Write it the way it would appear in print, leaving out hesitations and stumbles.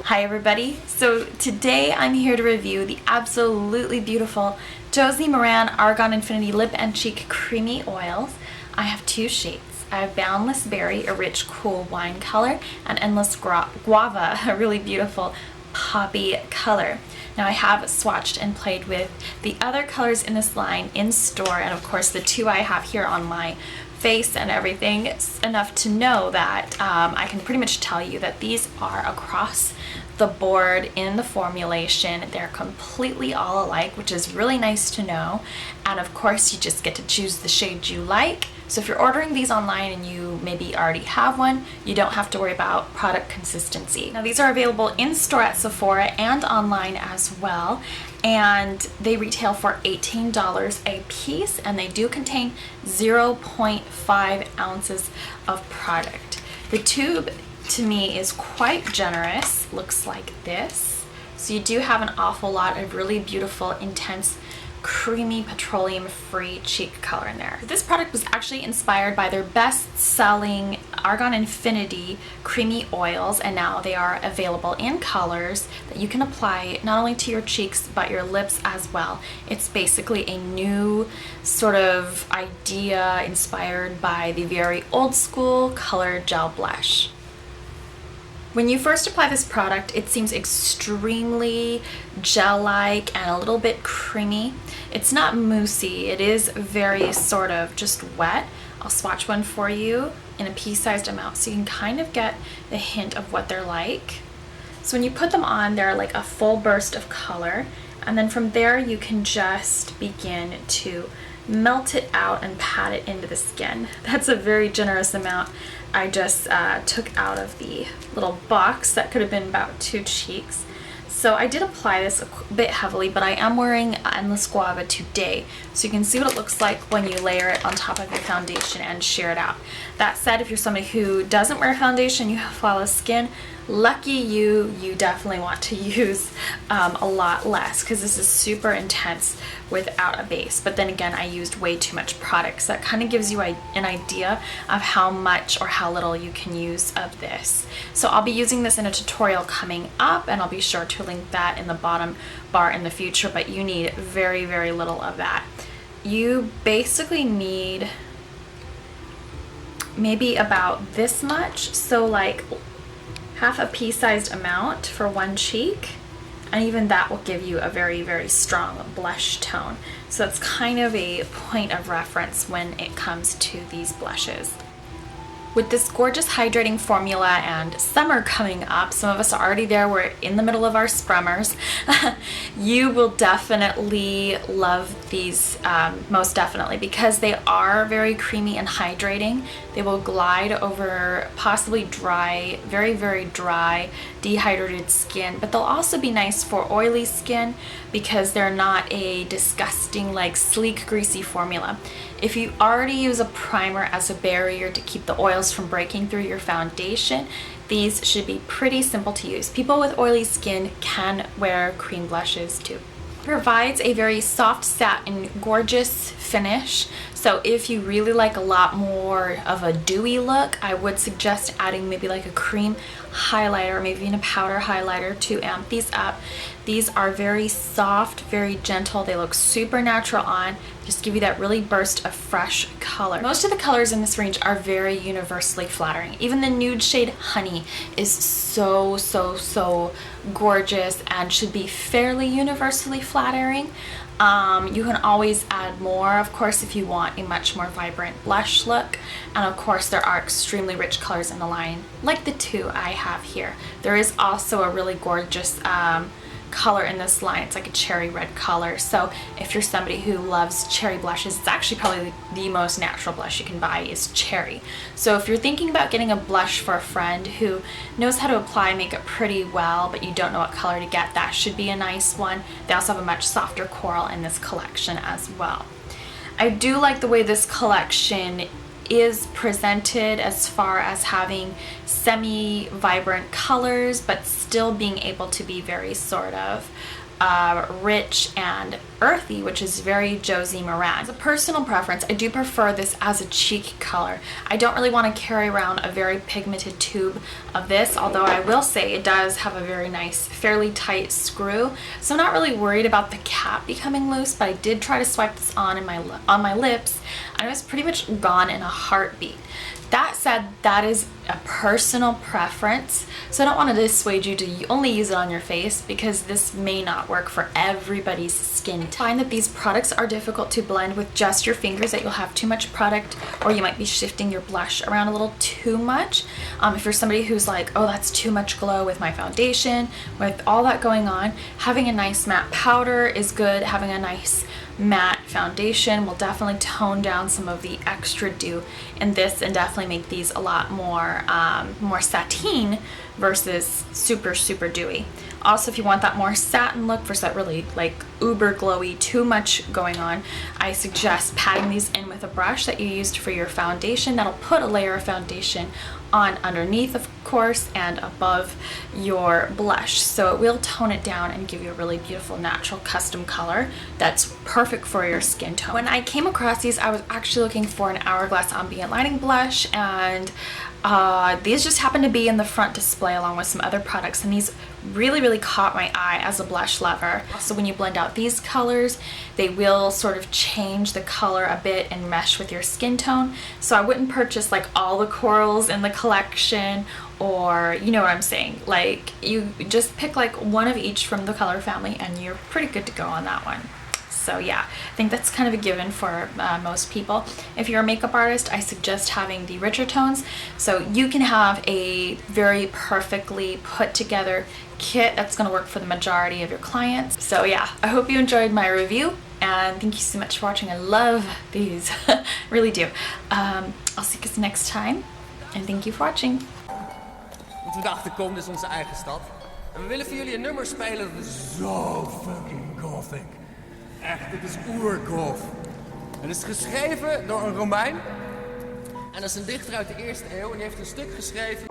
Hi everybody, so today I'm here to review the absolutely beautiful Josie Maran Argan Infinity Lip and Cheek Creamy Oils. I have two shades. I have Boundless Berry, a rich cool wine color, and Endless Guava, a really beautiful poppy color. Now I have swatched and played with the other colors in this line in store, and of course the two I have here on my face and everything, enough to know that I can pretty much tell you that these are across the board in the formulation. They're completely all alike, which is really nice to know. And of course you just get to choose the shade you like. So if you're ordering these online and you maybe already have one, you don't have to worry about product consistency. Now these are available in store at Sephora and online as well, and they retail for $18 a piece, and they do contain 0.5 ounces of product. The tube to me is quite generous, looks like this. So you do have an awful lot of really beautiful, intense, creamy, petroleum-free cheek color in there. This product was actually inspired by their best-selling Argan Infinity creamy oils, and now they are available in colors that you can apply not only to your cheeks but your lips as well. It's basically a new sort of idea inspired by the very old school colored gel blush. When you first apply this product, it seems extremely gel-like and a little bit creamy. It's not moussey, it is very sort of just wet. I'll swatch one for you in a pea-sized amount so you can kind of get the hint of what they're like. So when you put them on, they're like a full burst of color, and then from there you can just begin to melt it out and pat it into the skin. That's a very generous amount. I just took out of the little box. That could have been about 2 cheeks. So I did apply this a bit heavily, but I am wearing Endless Guava today, so you can see what it looks like when you layer it on top of your foundation and sheer it out. That said, if you're somebody who doesn't wear foundation, you have flawless skin, lucky you, you definitely want to use a lot less, because this is super intense without a base. But then again, I used way too much product, so that kind of gives you an idea of how much or how little you can use of this. So I'll be using this in a tutorial coming up, and I'll be sure to link that in the bottom bar in the future, but you need very, very little of that. You basically need maybe about this much, so like half a pea-sized amount for one cheek, and even that will give you a very, very strong blush tone. So that's kind of a point of reference when it comes to these blushes. With this gorgeous hydrating formula and summer coming up, some of us are already there, we're in the middle of our sprummers, you will definitely love these, most definitely, because they are very creamy and hydrating. They will glide over possibly dry, very, very dry, dehydrated skin, but they'll also be nice for oily skin because they're not a disgusting, like sleek, greasy formula. If you already use a primer as a barrier to keep the oils from breaking through your foundation, these should be pretty simple to use. People with oily skin can wear cream blushes too. It provides a very soft satin, gorgeous finish. So if you really like a lot more of a dewy look, I would suggest adding maybe like a cream highlighter, maybe even a powder highlighter to amp these up. These are very soft, very gentle. They look super natural on. Just give you that really burst of fresh color. Most of the colors in this range are very universally flattering. Even the nude shade Honey is so, so, so gorgeous and should be fairly universally flattering. You can always add more, of course, if you want a much more vibrant blush look. And of course, there are extremely rich colors in the line, like the two I have here. There is also a really gorgeous color in this line. It's like a cherry red color. So if you're somebody who loves cherry blushes, it's actually probably the most natural blush you can buy is cherry. So if you're thinking about getting a blush for a friend who knows how to apply makeup pretty well, but you don't know what color to get, that should be a nice one. They also have a much softer coral in this collection as well. I do like the way this collection is presented as far as having semi-vibrant colors but still being able to be very sort of rich and earthy, which is very Josie Maran. As a personal preference, I do prefer this as a cheek color. I don't really want to carry around a very pigmented tube of this, although I will say it does have a very nice, fairly tight screw. So I'm not really worried about the cap becoming loose, but I did try to swipe this on my lips, and it was pretty much gone in a heartbeat. That said, that is a personal preference, so I don't want to dissuade you to only use it on your face, because this may not work for everybody's skin. I find that these products are difficult to blend with just your fingers, that you'll have too much product, or you might be shifting your blush around a little too much. If you're somebody who's like, oh, that's too much glow with my foundation, with all that going on, having a nice matte powder is good. Having a nice matte foundation will definitely tone down some of the extra dew in this, and definitely make these a lot more more satin versus super dewy. Also, if you want that more satin look versus that really like uber glowy, too much going on, I suggest patting these in with a brush that you used for your foundation. That'll put a layer of foundation on underneath, of course, and above your blush, so it will tone it down and give you a really beautiful natural custom color that's perfect for your skin tone. When I came across these, I was actually looking for an Hourglass Ambient Lighting blush, and these just happened to be in the front display along with some other products, and these really caught my eye as a blush lover. So when you blend out these colors, they will sort of change the color a bit and mesh with your skin tone. So I wouldn't purchase like all the corals in the collection, or you know what I'm saying, like you just pick like one of each from the color family and you're pretty good to go on that one. So yeah, I think that's kind of a given for most people. If you're a makeup artist, I suggest having the richer tones, so you can have a very perfectly put together kit that's going to work for the majority of your clients. So yeah, I hope you enjoyed my review, and thank you so much for watching. I love these, really do. I'll see you guys next time, and thank you for watching. Want we dachten, kom, dit is onze eigen stad. En we willen voor jullie een nummer spelen dat is zo fucking gothic. Echt, dit is oergoth. En het is geschreven door een Romein. En dat is een dichter uit de 1e eeuw. En die heeft een stuk geschreven